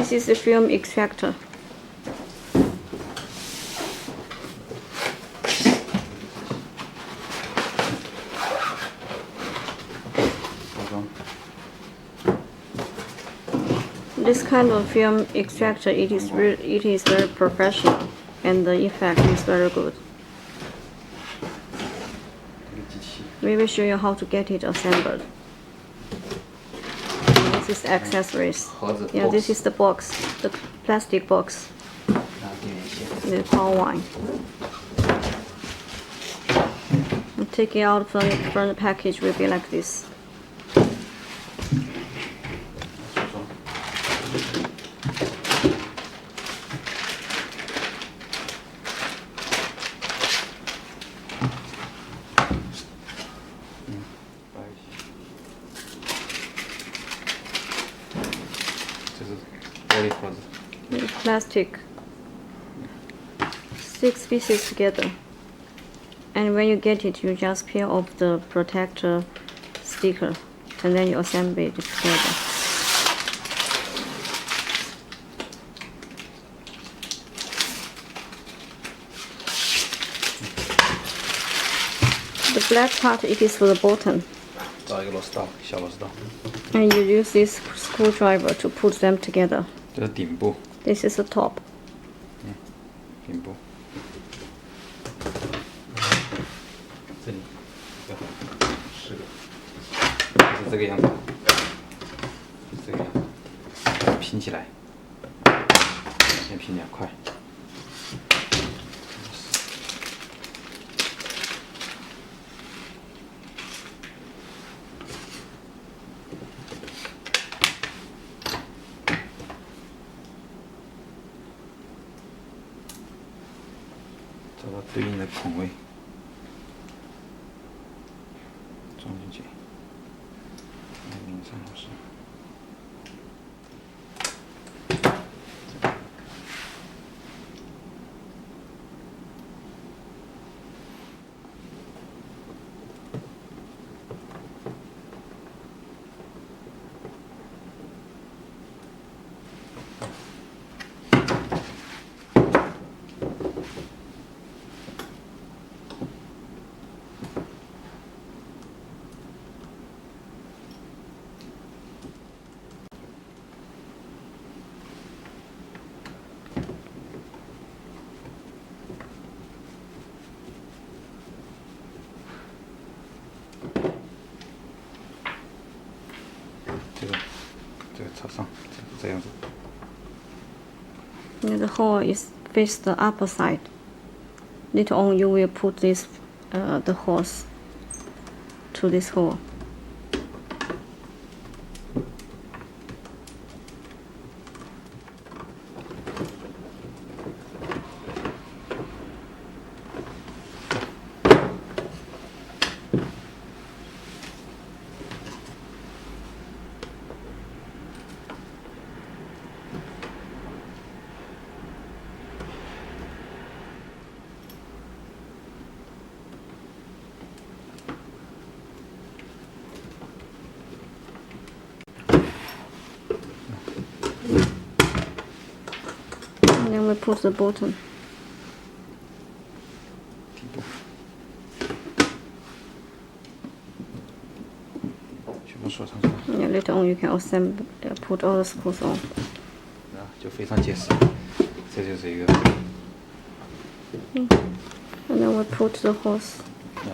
This is the film extractor. This kind of film extractor, it is very professional, and the effect is very good. We will show you how to get it assembled. This is accessories. Yeah, this is the box, the plastic box. The power wine. And take it out from the package will be like this. It's plastic. 6 pieces together. And when you get it, you just peel off the protector sticker, and then you assemble it together. The black part, it is for the bottom. And you use this screwdriver to put them together. This is the top. 顶部。这里是这个样子，这个样子，拼起来，先拼2块。找到对应的孔位，装进去，拧上老师。这个朝上，这样子。The hole is face the upper side. Later on, you will put this the hose to this hole. And then we put the bottom. Yeah, later on you can assemble, put all the screws on. 就非常结实，这就是一个。And then we put the hose.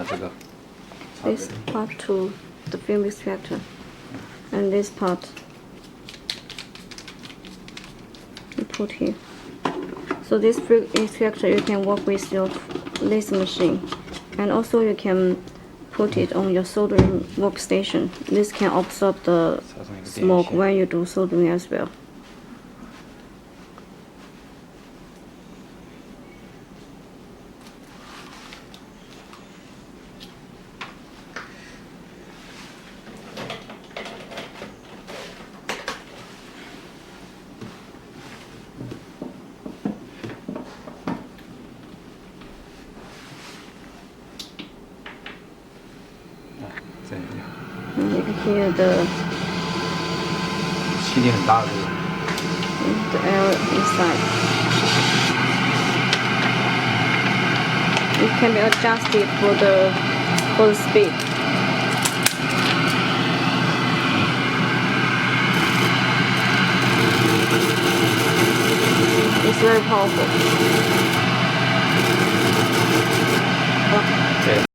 这个。This part to the film extractor, and this part you put here. So this film extractor you can work with your laser machine, and also you can put it on your soldering workstation. This can absorb the smoke when you do soldering as well. And you can hear the 气力很大的。the air inside. It can be adjusted for the speed. It's very powerful. Okay.